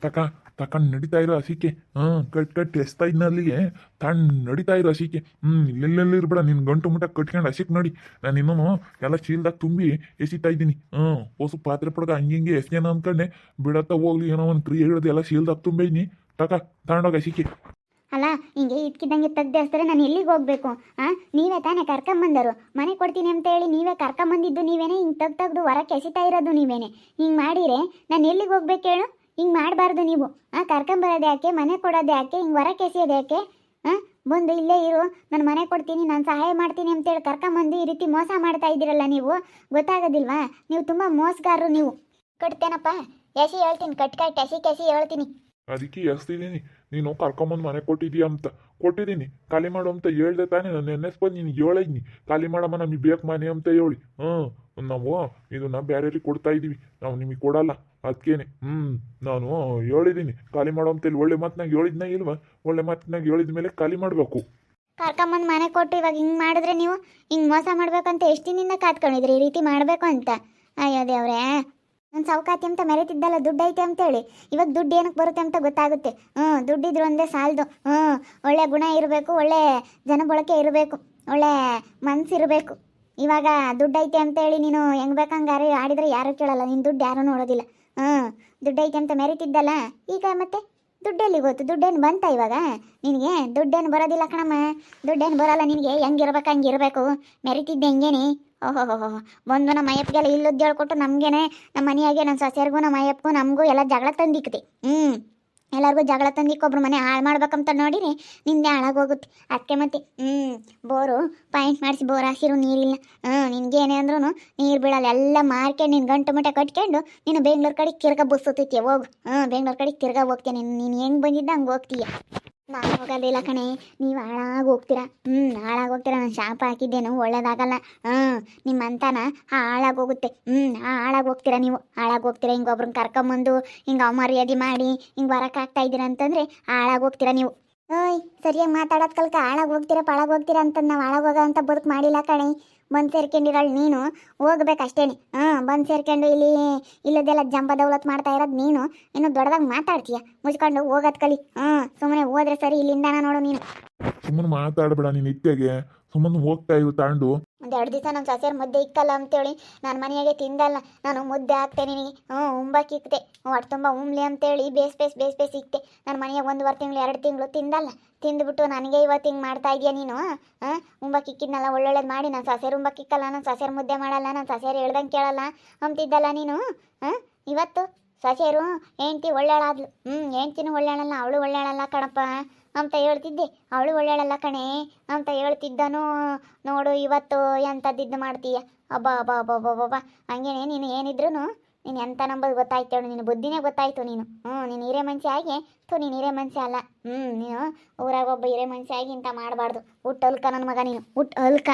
ತಕ ತಕೊಂಡು ನಡೀತಾ ಇರೋ ಹಸಿಕೆ ಕಟ್ ಎಸ್ತಾ ಇದ್ನ ಅಲ್ಲಿಗೆ ತಣ್ಣ ನಡೀತಾ ಇರೋ ಹಸಿಕೆ ಇಲ್ಲೆಲ್ಲೆಲ್ಲ ಇರ್ಬೇಡ ನಿನ್ನ ಗಂಟು ಮುಟ್ಟ ಕಟ್ಕೊಂಡು ಹಸಿಕ್ ನೋಡಿ ನಾನು ಇನ್ನೂ ಎಲ್ಲ ಚೀಲ್ದಾಗ ತುಂಬಿ ಎಸಿತಾ ಇದ್ದೀನಿ ಹೊಸ ಪಾತ್ರೆ ಪಡ್ಕ ಹಂಗೆ ಎಸ್ಗೇನ ಅಂದ್ಕೊಂಡೆ ಬಿಡತ್ತ ಹೋಗ್ಲಿ ಏನೋ ಒಂದು ಕ್ರಿಯೆ ಹಿಡಿದು ಎಲ್ಲ ಚೀಲ್ದಾಗ ತುಂಬಿದ್ದೀನಿ ತಕ ತಗೊಂಡೋಗಿ ಹಸಿಕೆ. ಅಲ್ಲ ಹಿಂಗೆ ಇಟ್ಕಿದ್ದಂಗೆ ತೆಗ್ದೇಸ್ತಾರೆ ನಾನು ಎಲ್ಲಿಗೆ ಹೋಗ್ಬೇಕು? ನೀವೇ ತಾನೇ ಕರ್ಕೊಂಬಂದರು, ಮನೆ ಕೊಡ್ತೀನಿ ಅಂತ ಹೇಳಿ ನೀವೇ ಕರ್ಕೊಂಬಂದಿದ್ದು ನೀವೇನೆ, ಹಿಂಗೆ ತೆಗ್ದು ಹೊರಕ್ಕೆ ಎಸಿತಾ ಇರೋದು ನೀವೇನೆ. ಹಿಂಗೆ ಮಾಡಿರೆ ನಾನು ಎಲ್ಲಿಗೆ ಹೋಗ್ಬೇಕು ಹೇಳು? ಹಿಂಗೆ ಮಾಡಬಾರ್ದು ನೀವು. ಕರ್ಕೊಂಬರೋದು ಯಾಕೆ, ಮನೆ ಕೊಡೋದು ಯಾಕೆ, ಹಿಂಗೆ ಹೊರಕ್ಕೆ ಎಸೆಯೋದು ಯಾಕೆ? ಬಂದು ಇಲ್ಲೇ ಇರು, ನಾನು ಮನೆ ಕೊಡ್ತೀನಿ, ನಾನು ಸಹಾಯ ಮಾಡ್ತೀನಿ ಅಂತೇಳಿ ಕರ್ಕೊಂಬಂದು ಈ ರೀತಿ ಮೋಸ ಮಾಡ್ತಾ ಇದ್ದೀರಲ್ಲ ನೀವು, ಗೊತ್ತಾಗೋದಿಲ್ವಾ? ನೀವು ತುಂಬ ಮೋಸಗಾರರು ನೀವು. ಕಟ್ತೇನಪ್ಪ, ಎಸಿ ಹೇಳ್ತೀನಿ, ಕಟ್ಕಾಯಿ ಕೆಸಿ ಹೇಳ್ತೀನಿ. ಅದಕ್ಕೆ ಎಸ್ತಿದ್ದೀನಿ, ನೀನು ಕರ್ಕೊಂಬಂದು ಮನೆ ಕೊಟ್ಟಿದ್ದೀಯ ಅಂತ ಕೊಟ್ಟಿದ್ದೀನಿ, ಖಾಲಿ ಮಾಡು ಅಂತ ಹೇಳ್ದೆ ತಾನೇ. ನಾನು ನೆನೆಸ್ಬಂದು ನೀನು ಹೇಳಿದ್ನಿ ಖಾಲಿ ಮಾಡಮ್ಮ ನಮಗೆ ಬೇಕು ಮನೆ ಅಂತ ಹೇಳಿ. ನಾವು ಇದನ್ನ ಬೇರೆಯವ್ರಿಗೆ ಕೊಡ್ತಾ ಇದ್ದೀವಿ, ನಾವು ನಿಮಗೆ ಕೊಡಲ್ಲ. ಅದಕ್ಕೇನೆ ನಾನು ಹೇಳಿದ್ದೀನಿ ಖಾಲಿ ಮಾಡೋ ಅಂತೇಳಿ. ಒಳ್ಳೆ ಮಾತನಾಗ ಹೇಳಿದ್ನ ಇಲ್ವಾ? ಒಳ್ಳೆ ಮಾತನಾಗ ಹೇಳಿದ ಮೇಲೆ ಖಾಲಿ ಮಾಡಬೇಕು. ಕರ್ಕೊಂಬಂದು ಮನೆ ಕೊಟ್ಟು ಇವಾಗ ಹಿಂಗೆ ಮಾಡಿದ್ರೆ ನೀವು ಹಿಂಗೆ ಮೋಸ ಮಾಡ್ಬೇಕಂತ ಎಷ್ಟು ದಿನದಿಂದ ಕಾತ್ಕೊಂಡಿದ್ರಿ ಈ ರೀತಿ ಮಾಡಬೇಕು ಅಂತ? ಅಯ್ಯೋ ದೇವ್ರೇ, ನನ್ನ ಸೌಕಾತಿ ಅಂತ ಮೆರೆತಿದ್ದಲ್ಲ ದುಡ್ಡು ಐತೆ ಅಂತೇಳಿ, ಇವಾಗ ದುಡ್ಡು ಏನಕ್ಕೆ ಬರುತ್ತೆ ಅಂತ ಗೊತ್ತಾಗುತ್ತೆ. ದುಡ್ಡಿದ್ರು ಒಂದೇ ಸಾಲದು. ಒಳ್ಳೆ ಗುಣ ಇರಬೇಕು, ಒಳ್ಳೆ ಜನ ಬಳಕೆ ಇರಬೇಕು, ಒಳ್ಳೆ ಮನಸ್ಸಿರಬೇಕು. ಇವಾಗ ದುಡ್ಡು ಐತೆ ಅಂತೇಳಿ ನೀನು ಹೆಂಗೆ ಬೇಕಂಗಾರು ಆಡಿದ್ರೆ ಯಾರೂ ಕೇಳಲ್ಲ, ನಿನ್ನ ದುಡ್ಡು ಯಾರೂ ನೋಡೋದಿಲ್ಲ. ದುಡ್ಡು ಐತೆ ಅಂತ ಮೆರಿತಿದ್ದಲ್ಲ, ಈಗ ಮತ್ತೆ ದುಡ್ಡೆಲ್ಲಿ ಗೊತ್ತು? ದುಡ್ಡೇನು ಬಂತ ಇವಾಗ ನಿನಗೆ? ದುಡ್ಡೇನು ಬರೋದಿಲ್ಲ ಕಣಮ್ಮ, ದುಡ್ಡೇನು ಬರೋಲ್ಲ ನಿನಗೆ. ಹೆಂಗಿರ್ಬೇಕು ಹಂಗಿರಬೇಕು, ಮೆರಿತಿದ್ದೆ ಹೆಂಗೇನಿ? ಓಹೋ ಬಂದು ನಮ್ಮ ಅಯ್ಯಪ್ಪಗೆಲ್ಲ ಇಲ್ಲದ್ದು ಹೇಳ್ಕೊಟ್ಟು ನಮಗೇನೆ, ನಮ್ಮ ಮನೆಯಾಗೆ ನನ್ನ ಸೊಸೆಯರ್ಗೂ ನಮ್ಮ ಅಯ್ಯಪ್ಪಗೂ ನಮಗೂ ಎಲ್ಲ ಜಗಳ ತಂದಿಕ್ತಿ. ಎಲ್ಲರಿಗೂ ಜಗಳ ತಂದಿಕ್ಕೊಬ್ರು ಮನೆ ಹಾಳು ಮಾಡ್ಬೇಕಂತ ನೋಡಿರಿ ನಿಂದೆ ಹಾಳಾಗೋಗುತ್ತೆ. ಅದಕ್ಕೆ ಮತ್ತೆ ಬೋರು ಪಾಯಿಂಟ್ ಮಾಡಿಸಿ ಬೋರ್ ಹಾಸಿರು ನೀರಿಲ್ಲ. ನಿನಗೇನೆ ಅಂದ್ರೂ ನೀರು ಬೀಳಲ್ಲ, ಎಲ್ಲ ಮಾರ್ಕೊಂಡು ನಿನ್ನ ಗಂಟು ಮುಟ್ಟೆ ಕಟ್ಕೊಂಡು ನೀನು ಬೆಂಗ್ಳೂರು ಕಡೆಗೆ ತಿರ್ಗಾ ಬಸ್ಸುತ್ತೈತಿ. ಹೋಗು, ಬೆಂಗ್ಳೂರು ಕಡೆಗೆ ತಿರ್ಗಾ ಹೋಗ್ತೀನಿ. ನೀನು ಹೆಂಗೆ ಬಂದಿದ್ದ ಹಂಗೆ ಹೋಗ್ತೀಯ. ನಾನು ಹೋಗೋದಿಲ್ಲ ಕಣೆ, ನೀವು ಹಾಳಾಗಿ ಹೋಗ್ತೀರಾ. ಹಾಳಾಗಿ ಹೋಗ್ತೀರಾ. ನಾನು ಶಾಪ ಹಾಕಿದ್ದೇನು ಒಳ್ಳೇದಾಗಲ್ಲ. ನಿಮ್ಮಂತನ ಹಾಳಾಗಿ ಹೋಗುತ್ತೆ. ಹಾಳಾಗಿ ಹೋಗ್ತೀರಾ ನೀವು, ಹಾಳಾಗಿ ಹೋಗ್ತೀರಾ. ಹಿಂಗೆ ಒಬ್ರನ್ನ ಕರ್ಕೊಂಬಂದು ಹಿಂಗೆ ಅವಮರ್ಯಾದೆ ಮಾಡಿ ಹಿಂಗೆ ಬರೋಕ್ಕಾಗ್ತಾ ಇದ್ದೀರಾ ಅಂತಂದರೆ ಹಾಳಾಗಿ ಹೋಗ್ತೀರಾ ನೀವು. ಸರಿಯಾಗಿ ಮಾತಾಡೋದು ಕಲ್ಕ ಹಾಳಾಗಿ ಹೋಗ್ತೀರಾ ಪಾಳಾಗಿ ಹೋಗ್ತೀರಾ ಅಂತಂದು ನಾವು ಹಾಳಾಗಿ ಹೋಗೋ ಅಂತ ಬದುಕು ಮಾಡಿಲ್ಲ ಕಣೆ. ಬಂದು ಸೇರ್ಕೊಂಡಿರೋಳು ನೀನು, ಹೋಗ್ಬೇಕಷ್ಟೇನೆ. ಬಂದು ಸೇರ್ಕೊಂಡು ಇಲ್ಲದೆಲ್ಲ ಜಂಬ ದೌಲತ್ ಮಾಡ್ತಾ ಇರೋದು ನೀನು. ಇನ್ನು ದೊಡ್ಡದಾಗಿ ಮಾತಾಡ್ತೀಯ, ಮುಚ್ಕೊಂಡು ಹೋಗೋದು ಕಲಿ. ಸುಮ್ಮನೆ ಹೋದ್ರೆ ಸರಿ, ಇಲ್ಲಿಂದಾನ ನೋಡು ನೀನು. ಸುಮ್ಮನೆ ಮಾತಾಡಬೇಡ ನೀನು ಇತ್ತೆಗೆ, ಸುಮ್ಮನೆ ಹೋಗ್ತಾ ಇರು ತಾಂಡು. ಒಂದು 2 ದಿವಸ ನಮ್ಮ ಸೊಸೆಯರು ಮುದ್ದೆ ಇಕ್ಕಲ್ಲ ಅಂತೇಳಿ ನಾನು ಮನೆಯಾಗೆ ತಿಂದಲ್ಲ. ನಾನು ಮುದ್ದೆ ಹಾಕ್ತೆ ನಿನಗೆ, ಉಂಬಕ್ಕೆ ಇಕ್ತೆ, ಹೊಟ್ಟೆ ತುಂಬ ಉಮ್ಲಿ ಅಂತೇಳಿ ಬೇಸ್ ಇಕ್ತೆ. ನಾನು ಮನೆಯಾಗ 1 ತಿಂಗಳು 2 ತಿಂಗಳು ತಿಂದಲ್ಲ. ತಿಂದುಬಿಟ್ಟು ನನಗೆ ಇವತ್ತು ಹಿಂಗೆ ಮಾಡ್ತಾ ಇದೆಯಾ ನೀನು? ಉಂಬಕ್ಕೆ ಇಕ್ಕಿದ್ನಲ್ಲ ಒಳ್ಳೊಳ್ಳೇದು ಮಾಡಿ. ನನ್ನ ಸೊಸೆಯರು ಉಂಬಕ್ಕೆ ಇಕ್ಕಲ್ಲ, ನನ್ನ ಸೊಸೆಯರು ಮುದ್ದೆ ಮಾಡಲ್ಲ, ನನ್ನ ಸೊಸೆಯರು ಹೇಳ್ದಂಗೆ ಕೇಳಲ್ಲ ಅಂತಿದ್ದಲ್ಲ ನೀನು. ಇವತ್ತು ಸೊಸೆಯರು ಹೆಂಡ್ತಿ ಒಳ್ಳೆಯಳಾದ್ಲು. ಹೆಂಡ್ತಿನೂ ಒಳ್ಳೆಯಳಲ್ಲ, ಅವಳು ಒಳ್ಳೆಯಳಲ್ಲ ಕಣಪ್ಪ ಅಂತ ಹೇಳ್ತಿದ್ದೆ. ಅವಳು ಒಳ್ಳೆಯಳಲ್ಲ ಕಣೆ ಅಂತ ಹೇಳ್ತಿದ್ದನು ನೋಡು. ಇವತ್ತು ಎಂಥದ್ದಿದ್ದು ಮಾಡ್ತೀಯ? ಅಬ್ಬಾ ಹಂಗೇನೆ ನೀನು. ಏನಿದ್ರು ನೀನು ಎಂಥ ನಂಬೋದು ಗೊತ್ತಾಯ್ತು ಹೇಳು, ನಿನ್ನ ಬುದ್ಧಿನೇ ಗೊತ್ತಾಯ್ತು ನೀನು. ನೀನು ಹಿರೇ ಮನುಷ್ಯ ಆಗಿ ನೀನು ಹಿರೇ ಮನುಷ್ಯ ಅಲ್ಲ. ನೀನು ಊರಾಗ ಒಬ್ಬ ಹಿರೇ ಮನುಷ್ಯ ಆಗಿ ಇಂಥ ಮಾಡಬಾರ್ದು. ಹುಟ್ಟು ಅಲ್ಕ ನನ್ನ ಮಗ ನೀನು, ಹುಟ್ಟು ಅಲ್ಕ.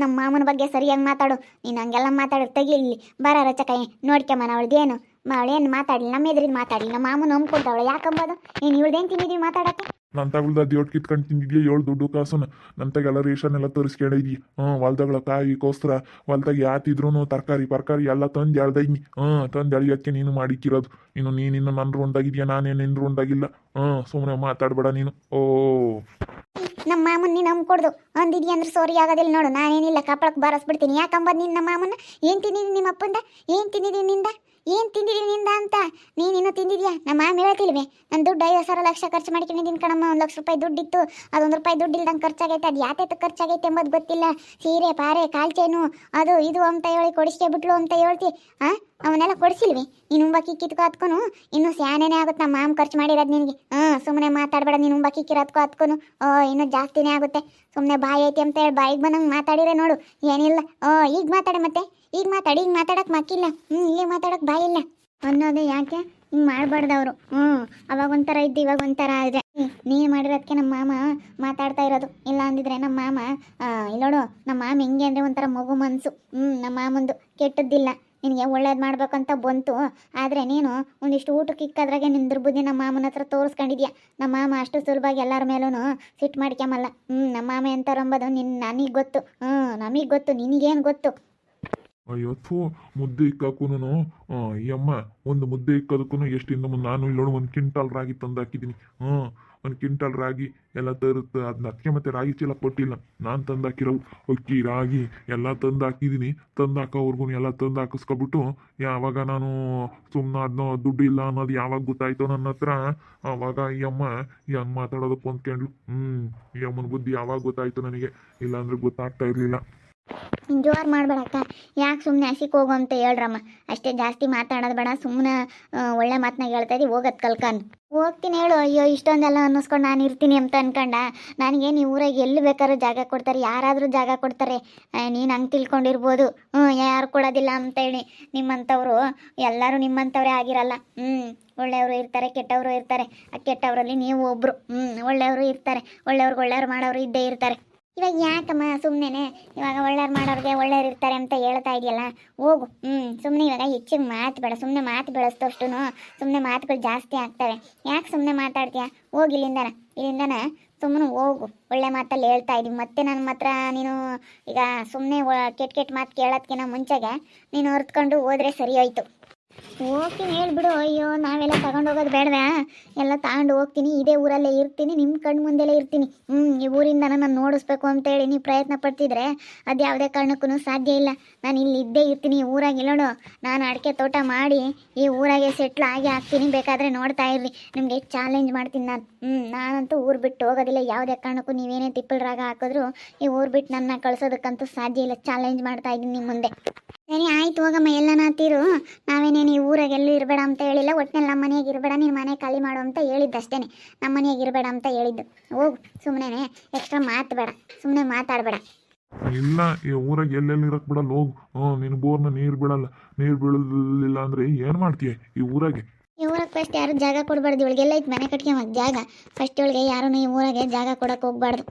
ನಮ್ಮ ಮಾಮನ ಬಗ್ಗೆ ಸರಿಯಾಗಿ ಮಾತಾಡು. ನೀನು ಹಂಗೆಲ್ಲ ಮಾತಾಡೋದು ತೆಗಿ ಇಲ್ಲಿ. ಬರ ರಚಕಾಯಿ ನೋಡ್ಕೊಂಬನ ಅವಳದೇನು ಅವಳೇನು ಮಾತಾಡಲಿ, ನಮ್ಮ ಎದುರಿಗೆ ಮಾತಾಡಲಿ. ನಮ್ಮ ಮಾಮನ ನಂಬ್ಕೊಳ್ತಾವಳು ಯಾಕಂಬೋದು? ನೀನು ಇವಳ್ದೇನು ತಿಂದಿದ್ದೀವಿ ಮಾತಾಡೋಕ್ಕೆ? ನನ್ನ ತಗೊಳ್ದ ದೇವ್ರು ಕಿತ್ಕೊಂಡು ತಿಂದಿದ್ಯಾ 7 ದುಡ್ಡು ಕಾಸುನ. ನನ್ನ ತಗೆಲ್ಲ ರೇಷನ್ ಎಲ್ಲ ತರಿಸ್ಕೊಂಡಿದ್ಯಿ. ಹೊಲ್ದಾಗಳ ಕಾಯಿ ಕೋಸ್ತರ ಹೊಲ್ದಾಗ ಯಾತಿದ್ರು ತರಕಾರಿ ಎಲ್ಲ ತಂದು ಎಳ್ದೈನಿ. ತಂದು ಎಳಿಯೋಕ್ಕೆ ನೀನು ಮಾಡಿಕ್ಕಿರೋದು. ನೀನಿನ್ನು ನನ್ನ ರುಂಡಾಗಿದ್ಯಾ, ನಾನೇನು ನಿನ್ನ ರುಂಡಾಗಿಲ್ಲ. ಸುಮ್ಮನೆ ಮಾತಾಡಬೇಡ ನೀನು. ನಮ್ಮ ಮಾಮನ್ ನೀನು ನಂಬ್ಕೊಡ್ದು ಅಂದಿದ್ಯ ಅಂದ್ರೆ ಸೋರಿ ಆಗೋದಿಲ್ಲ ನೋಡು. ನಾನೇನಿಲ್ಲ ಕಪ್ಪಳಕ್ಕೆ ಬಾರಿಸ್ಬಿಡ್ತೀನಿ. ಯಾಕಂಬದು ನಿನ್ನ ಮಾಮನ ಏನು ತಿಂದಿದ್ದೀನಿ? ನಿಮ್ಮ ಅಪ್ಪಂದ ಏನು ತಿಂದಿದ್ದೀನಿ? ಏನು ತಿಂದಿದ್ದೀನಿ ನಿಂದ ಅಂತ ನೀನು ತಿಂದಿದ್ಯಾ? ನಮ್ಮ ಮಾಮ ಹೇಳ್ತಿಲ್ವೇ ನನ್ನ ದುಡ್ಡು 50,000 ಲಕ್ಷ ಖರ್ಚು ಮಾಡ್ಕೊಂಡಿದ್ದೀನಿ ಕಣಮ್ಮ. 1,00,000 ರೂಪಾಯಿ ದುಡ್ಡಿತ್ತು, ಅದು 1 ರೂಪಾಯಿ ದುಡ್ಡು ಇಲ್ದಂಗೆ ಖರ್ಚಾಗೈತೆ. ಅದು ಯಾತಕ್ಕೆ ಖರ್ಚಾಗೈತೆ ಎಂಬುದು ಗೊತ್ತಿಲ್ಲ. ಸೀರೆ ಪಾರೆ ಕಾಲ್ಚೇನು ಅದು ಇದು ಅಂತ ಹೇಳಿ ಕೊಡಿಸ್ಕೆ ಬಿಟ್ಲು ಅಂತ ಹೇಳ್ತಿ. ಅವನ್ನೆಲ್ಲ ಕೊಡಿಸಿಲ್ವಿ ನೀನು? ಉಂಬಕ್ಕಿ ಕಿತ್ಕೊ ಹತ್ಕೊನು ಇನ್ನೂ ಸ್ಯಾನೇನೇ ಆಗುತ್ತೆ. ನಮ್ಮ ಮಾಮ ಖರ್ಚು ಮಾಡಿರೋದು ನಿನಗೆ. ಸುಮ್ಮನೆ ಮಾತಾಡಬೇಡ ನೀನು. ಉಂಬಕ್ಕಿ ಕಿರತ್ಕೊ ಹತ್ಕೊನು ಇನ್ನೂ ಜಾಸ್ತಿನೇ ಆಗುತ್ತೆ. ಸುಮ್ಮನೆ ಬಾಯಿ ಐತಿ ಅಂತ ಹೇಳಿ ಬಾಯಿಗೆ ಬಂದಂಗೆ ಮಾತಾಡಿರೆ ನೋಡು. ಏನಿಲ್ಲ. ಈಗ ಮಾತಾಡೆ ಮತ್ತೆ, ಈಗ ಮಾತಾಡಿ. ಈಗ ಮಾತಾಡೋಕೆ ಮಕ್ಕಿಲ್ಲ, ಈಗ ಮಾತಾಡೋಕೆ ಬಾಯಿಲ್ಲ ಅನ್ನೋದೇ. ಯಾಕೆ ಹಿಂಗೆ ಮಾಡಬಾರ್ದವರು? ಅವಾಗ ಒಂಥರ ಇದ್ದು ಇವಾಗ ಒಂಥರ ಇದೆ. ನೀನು ಮಾಡಿರೋದಕ್ಕೆ ನಮ್ಮ ಮಾಮ ಮಾತಾಡ್ತಾ ಇರೋದು. ಇಲ್ಲ ಅಂದಿದ್ರೆ ನಮ್ಮ ಮಾಮ ಇಲ್ಲೋಡು, ನಮ್ಮ ಮಾಮ ಹೆಂಗೆ ಅಂದರೆ ಒಂಥರ ಮಗು ಮನಸ್ಸು. ನಮ್ಮ ಮಾಮಂದು ಕೆಟ್ಟದ್ದಿಲ್ಲ. ನಿನಗೆ ಒಳ್ಳೇದು ಮಾಡ್ಬೇಕಂತ ಬಂತು. ಆದರೆ ನೀನು ಒಂದಿಷ್ಟು ಊಟಕ್ಕೆ ಇಕ್ಕದ್ರಾಗೆ ನಿನ್ನ ದುರ್ಬುದ್ಧಿ ನಮ್ಮ ಮಾಮನ ಹತ್ರ ತೋರಿಸ್ಕೊಂಡಿದ್ಯಾ. ನಮ್ಮ ಮಾಮ ಅಷ್ಟು ಸುಲಭವಾಗಿ ಎಲ್ಲರ ಮೇಲೂ ಸಿಟ್ಟು ಮಾಡ್ಕೊಂಬಲ್ಲ. ನಮ್ಮ ಮಾಮ ಎಂಥರಂಬೋದು ನನಗೆ ಗೊತ್ತು. ನಮಗೆ ಗೊತ್ತು, ನಿನಗೇನು ಗೊತ್ತು? ಅಯ್ಯೋ ಥೂ, ಮುದ್ದೆ ಇಕ್ಕಾಕೂನು ಈ ಅಮ್ಮ ಒಂದು ಮುದ್ದೆ ಇಕ್ಕೋದಕ್ಕೂ ಎಷ್ಟು ಇನ್ನು ಮುಂದೆ ನಾನು ಇಲ್ಲಿ ನೋಡು 1 ಕ್ವಿಂಟಾಲ್ ರಾಗಿ ತಂದು ಹಾಕಿದ್ದೀನಿ. 1 ಕ್ವಿಂಟಾಲ್ ರಾಗಿ ಎಲ್ಲ ತರುತ್ತೆ. ಅದನ್ನ ಅದಕ್ಕೆ ಮತ್ತೆ ರಾಗಿ ಚೀಲ ಕೊಟ್ಟಿಲ್ಲ, ನಾನು ತಂದು ಹಾಕಿರೋವು. ಅಕ್ಕಿ ರಾಗಿ ಎಲ್ಲ ತಂದು ಹಾಕಿದ್ದೀನಿ. ತಂದು ಹಾಕೋವರೆಗೂ ಎಲ್ಲ ತಂದು ಹಾಕಿಸ್ಕೊಬಿಟ್ಟು ಯಾವಾಗ ನಾನು ಸುಮ್ಮನೆ ಅದನ್ನ ದುಡ್ಡು ಇಲ್ಲ ಅನ್ನೋದು ಯಾವಾಗ ಗೊತ್ತಾಯ್ತೋ ನನ್ನ ಹತ್ರ, ಆವಾಗ ಈ ಅಮ್ಮ ಹೆಂಗೆ ಮಾತಾಡೋದಕ್ಕೆ ಹೊಂದ್ಕೊಂಡ್ಲು. ಈ ಅಮ್ಮನ ಬುದ್ಧಿ ಯಾವಾಗ ಗೊತ್ತಾಯ್ತು ನನಗೆ, ಇಲ್ಲಾಂದ್ರೆ ಗೊತ್ತಾಗ್ತಾ ಇರಲಿಲ್ಲ. ನೀನು ಜೋರು ಮಾಡಬೇಡಕ್ಕ. ಯಾಕೆ ಸುಮ್ಮನೆ ಹಸಿಕ್ ಹೋಗು ಅಂತ ಹೇಳ್ರಮ್ಮ. ಅಷ್ಟೇ, ಜಾಸ್ತಿ ಮಾತಾಡೋದು ಬೇಡ. ಸುಮ್ಮನೆ ಒಳ್ಳೆ ಮಾತನಾಗ ಹೇಳ್ತಾ ಇದ್ದೀವಿ, ಹೋಗೋದು ಕಲ್ಕನ್. ಹೋಗ್ತೀನಿ ಹೇಳು. ಅಯ್ಯೋ ಇಷ್ಟೊಂದೆಲ್ಲ ಅನ್ನಿಸ್ಕೊಂಡು ನಾನು ಇರ್ತೀನಿ ಅಂತ ಅನ್ಕಂಡ. ನನಗೆ ನೀವು ಊರಾಗ ಎಲ್ಲಿ ಬೇಕಾದ್ರೂ ಜಾಗ ಕೊಡ್ತಾರೆ, ಯಾರಾದರೂ ಜಾಗ ಕೊಡ್ತಾರೆ. ನೀನು ಹಂಗೆ ತಿಳ್ಕೊಂಡಿರ್ಬೋದು. ಯಾರು ಕೊಡೋದಿಲ್ಲ ಅಂತೇಳಿ. ನಿಮ್ಮಂಥವ್ರು ಎಲ್ಲರೂ ನಿಮ್ಮಂಥವ್ರೇ ಆಗಿರಲ್ಲ. ಒಳ್ಳೆಯವರು ಇರ್ತಾರೆ, ಕೆಟ್ಟವರು ಇರ್ತಾರೆ. ಆ ಕೆಟ್ಟವರಲ್ಲಿ ನೀವು ಒಬ್ಬರು. ಒಳ್ಳೆಯವರು ಇರ್ತಾರೆ, ಒಳ್ಳೆಯವ್ರು ಮಾಡೋರು ಇದ್ದೇ ಇರ್ತಾರೆ. ಇವಾಗ ಯಾಕಮ್ಮ ಸುಮ್ಮನೆ ಇವಾಗ ಒಳ್ಳೆಯವ್ರು ಮಾಡೋರಿಗೆ ಒಳ್ಳೆಯವ್ರು ಇರ್ತಾರೆ ಅಂತ ಹೇಳ್ತಾ ಇದೆಯಲ್ಲ, ಹೋಗು. ಸುಮ್ಮನೆ ಇವಾಗ ಹೆಚ್ಚಿಗೆ ಮಾತು ಬೇಡ. ಸುಮ್ಮನೆ ಮಾತು ಬೆಳೆಸ್ತಷ್ಟು ಸುಮ್ಮನೆ ಮಾತುಗಳು ಜಾಸ್ತಿ ಆಗ್ತವೆ. ಯಾಕೆ ಸುಮ್ಮನೆ ಮಾತಾಡ್ತೀಯ? ಹೋಗಿ ಇಲ್ಲಿಂದನ ಸುಮ್ಮನೆ ಹೋಗು. ಒಳ್ಳೆ ಮಾತಲ್ಲಿ ಹೇಳ್ತಾ ಇದ್ದೀವಿ. ಮತ್ತೆ ನನ್ನ ಹತ್ರ ನೀನು ಈಗ ಸುಮ್ಮನೆ ಕೆಟ್ಟ ಮಾತು ಕೇಳೋದಕ್ಕಿಂತ ಮುಂಚೆಗೆ ನೀನು ಹೊರ್ತ್ಕೊಂಡು ಹೋದ್ರೆ ಸರಿ ಹೋಯ್ತು. ಹೋಗ್ತೀನಿ ಹೇಳ್ಬಿಡು. ಅಯ್ಯೋ ನಾವೆಲ್ಲ ತಗೊಂಡು ಹೋಗೋದು ಬೇಡವಾ? ಎಲ್ಲ ತಗೊಂಡು ಹೋಗ್ತೀನಿ. ಇದೇ ಊರಲ್ಲೇ ಇರ್ತೀನಿ, ನಿಮ್ಮ ಕಣ್ಣು ಮುಂದೆಲೇ ಇರ್ತೀನಿ. ಈ ಊರಿಂದ ನಾನು ನೋಡಿಸ್ಬೇಕು ಅಂತೇಳಿ ನೀವು ಪ್ರಯತ್ನ ಪಡ್ತಿದ್ರೆ ಅದು ಯಾವುದೇ ಕಾರಣಕ್ಕೂ ಸಾಧ್ಯ ಇಲ್ಲ. ನಾನು ಇಲ್ಲಿ ಇದ್ದೇ ಇರ್ತೀನಿ, ಈ ಊರಾಗೆ. ನೋಡು, ನಾನು ಅಡಿಕೆ ತೋಟ ಮಾಡಿ ಈ ಊರಾಗೆ ಸೆಟ್ಲ್ ಆಗಿ ಆಗ್ತೀನಿ. ಬೇಕಾದರೆ ನೋಡ್ತಾ ಇರ್ರಿ, ನಿಮಗೆ ಚಾಲೆಂಜ್ ಮಾಡ್ತೀನಿ ನಾನು. ನಾನಂತೂ ಊರು ಬಿಟ್ಟು ಹೋಗೋದಿಲ್ಲ ಯಾವುದೇ ಕಾರಣಕ್ಕೂ. ನೀವೇನೇ ತಿಪ್ಪಲ್ ರಾಗ ಹಾಕಿದ್ರು ಈ ಊರು ಬಿಟ್ಟು ನನ್ನ ಕಳ್ಸೋದಕ್ಕಂತೂ ಸಾಧ್ಯ ಇಲ್ಲ. ಚಾಲೆಂಜ್ ಮಾಡ್ತಾ ಇದ್ದೀನಿ ನಿಮ್ಮ ಮುಂದೆ. ಸರಿ ಆಯ್ತು, ಹೋಗಮ್ಮ. ಎಲ್ಲ ನಾತೀರು. ನಾವೇನೇನು ಈ ಊರಾಗ ಎಲ್ಲೂ ಇರಬೇಡ ಅಂತ ಹೇಳಿಲ್ಲ. ಒಟ್ಟಿನಲ್ಲಿ ನಮ್ಮ ಮನೆಯಾಗ ಇರಬೇಡ, ನೀನು ಮನೆ ಖಾಲಿ ಮಾಡು ಅಂತ ಹೇಳಿದ್ದು ಅಷ್ಟೇ. ನಮ್ಮ ಮನೆಯಾಗ ಇರಬೇಡ ಅಂತ ಹೇಳಿದ್ದು. ಹೋಗು, ಸುಮ್ಮನೆ ಎಕ್ಸ್ಟ್ರಾ ಮಾತು ಬೇಡ, ಸುಮ್ಮನೆ ಮಾತಾಡಬೇಡ. ಇಲ್ಲ, ಈ ಊರಾಗ ಎಲ್ಲೆಲ್ಲಿ ಇರಕ್ ಬಿಡಲ್ಲ, ಹೋಗು. ನಿನ್ನ ಬೋರ್ನ ನೀರು ಬಿಡಲ್ಲ. ನೀರು ಬೀಳಲಿಲ್ಲ ಅಂದ್ರೆ ಏನು ಮಾಡ್ತೀಯ ಈ ಊರಾಗೆ? ಈ ಊರಾಗ ಫಸ್ಟ್ ಯಾರು ಜಾಗ ಕೊಡಬಾರ್ದು. ಇವಳಿಗೆಲ್ಲ ಐತೆ ಮನೆ ಕಟ್ಕೊಂಬ ಜಾಗ. ಫಸ್ಟ್ ಇವಳಿಗೆ ಯಾರೂ ಈ ಊರಾಗೆ ಜಾಗ ಕೊಡಕ್ಕೆ ಹೋಗ್ಬಾರ್ದು.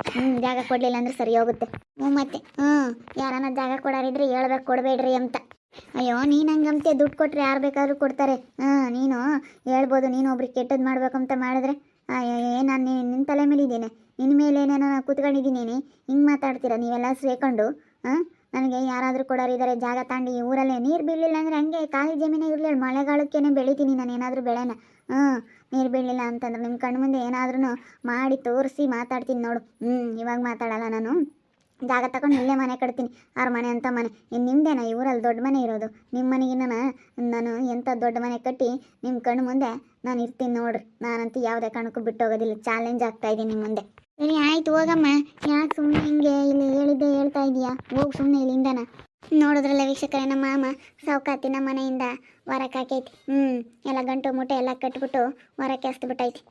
ಜಾಗ ಕೊಡಲಿಲ್ಲ ಅಂದ್ರೆ ಸರಿ ಹೋಗುತ್ತೆ. ಮತ್ತೆ ಯಾರನ್ನ ಜಾಗ ಕೊಡಾರಿದ್ರೆ ಹೇಳ್ಬೇಕು, ಕೊಡಬೇಡ್ರಿ ಅಂತ. ಅಯ್ಯೋ ನೀನು ಹಂಗಂತೆ ದುಡ್ಡು ಕೊಟ್ಟರೆ ಯಾರು ಬೇಕಾದ್ರೂ ಕೊಡ್ತಾರೆ. ನೀನು ಹೇಳ್ಬೋದು, ನೀನು ಒಬ್ರಿಗೆ ಕೆಟ್ಟದ್ದು ಮಾಡ್ಬೇಕಂತ ಮಾಡಿದ್ರೆ ನಾನು ನಿನ್ನ ತಲೆ ಮೇಲೆ ಇದ್ದೀನಿ, ನಿನ್ನ ಮೇಲೆ ಏನೇನೋ ಕೂತ್ಕೊಂಡಿದ್ದೀನಿ. ಹಿಂಗೆ ಮಾತಾಡ್ತೀರಾ ನೀವೆಲ್ಲ ಸೇರ್ಕೊಂಡು? ನನಗೆ ಯಾರಾದರೂ ಕೊಡೋರಿದ್ದಾರೆ ಜಾಗ ತಾಂಡಿ ಈ ಊರಲ್ಲೇ. ನೀರು ಬೀಳಲಿಲ್ಲ ಅಂದರೆ ಹಂಗೆ ಖಾಲಿ ಜಮೀನೇ ಇರಲಿ, ಮಳೆಗಾಲಕ್ಕೇನೆ ಬೆಳಿತೀನಿ ನಾನು ಏನಾದರೂ ಬೆಳೆನ. ನೀರು ಬೀಳಲಿಲ್ಲ ಅಂತಂದ್ರೆ ನಿಮ್ಮ ಕಣ್ಣು ಮುಂದೆ ಏನಾದ್ರೂ ಮಾಡಿ ತೋರಿಸಿ ಮಾತಾಡ್ತೀನಿ ನೋಡು. ಇವಾಗ ಮಾತಾಡಲ್ಲ ನಾನು. ಜಾಗ ತಗೊಂಡು ಇಲ್ಲೇ ಮನೆ ಕಟ್ತೀನಿ. 6 ಮನೆ ಅಂತ ಮನೆ. ಇನ್ನು ನಿಮ್ಮದೇನ ಈ ಊರಲ್ಲಿ ದೊಡ್ಡ ಮನೆ ಇರೋದು? ನಿಮ್ಮ ಮನೆಗಿನ್ನ ನಾನು ಎಂಥ ದೊಡ್ಡ ಮನೆ ಕಟ್ಟಿ ನಿಮ್ಮ ಕಣ್ಣು ಮುಂದೆ ನಾನು ಇರ್ತೀನಿ ನೋಡ್ರಿ. ನಾನಂತೂ ಯಾವುದೇ ಕಾರಣಕ್ಕೂ ಬಿಟ್ಟು ಹೋಗೋದಿಲ್ಲ. ಚಾಲೆಂಜ್ ಆಗ್ತಾ ಇದ್ದೀನಿ ನಿಮ್ಮ ಮುಂದೆ. ಸರಿ ಆಯ್ತು, ಹೋಗಮ್ಮ. ಯಾಕೆ ಸುಮ್ಮನೆ ಹಿಂಗೆ ಇಲ್ಲಿ ಹೇಳಿದ್ದೆ ಹೇಳ್ತಾ ಇದೀಯಾ? ಹೋಗಿ ಸುಮ್ಮನೆ ಇಲ್ಲಿಂದನ. ನೋಡಿದ್ರಲ್ಲ ವೀಕ್ಷಕರೇ, ನಮ್ಮ ಮಾಮ ಸೌಕಾತಿ ನಮ್ಮ ಮನೆಯಿಂದ ಹೊರಕ್ಕೆ ಹಾಕೈತಿ. ಎಲ್ಲ ಗಂಟು ಮುಟ್ಟೆ ಎಲ್ಲ ಕಟ್ಬಿಟ್ಟು ಹೊರಕ್ಕೆ ಹಸ್ಬಿಟ್ಟೈತಿ.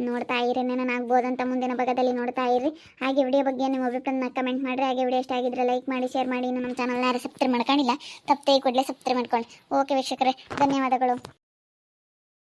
ನೋಡ್ತಾ ಇರಿ, ನಾನು ಆಗ್ಬೋದಂತ ಮುಂದಿನ ಭಾಗದಲ್ಲಿ ನೋಡ್ತಾ ಇರ್ರಿ. ಹಾಗೆ ವಿಡಿಯೋ ಬಗ್ಗೆ ನಿಮ್ಮ ಅಭಿಪ್ರಾಯನ ಕಮೆಂಟ್ ಮಾಡಿರಿ. ಹಾಗೆ ವಿಡಿಯೋ ಇಷ್ಟ ಆಗಿದ್ರೆ ಲೈಕ್ ಮಾಡಿ, ಶೇರ್ ಮಾಡಿ. ಇನ್ನು ನಮ್ಮ ಚಾನಲ್ನ ಯಾರು ಸಬ್ಸ್ಕ್ರೈಬ್ ಮಾಡ್ಕೊಂಡಿಲ್ಲ, ತಪ್ಪೇ ಕೂಡಲೇ ಸಬ್ಸ್ಕ್ರೈಬ್ ಮಾಡ್ಕೊಳ್ಳಿ. ಓಕೆ ವೀಕ್ಷಕರೇ, ಧನ್ಯವಾದಗಳು.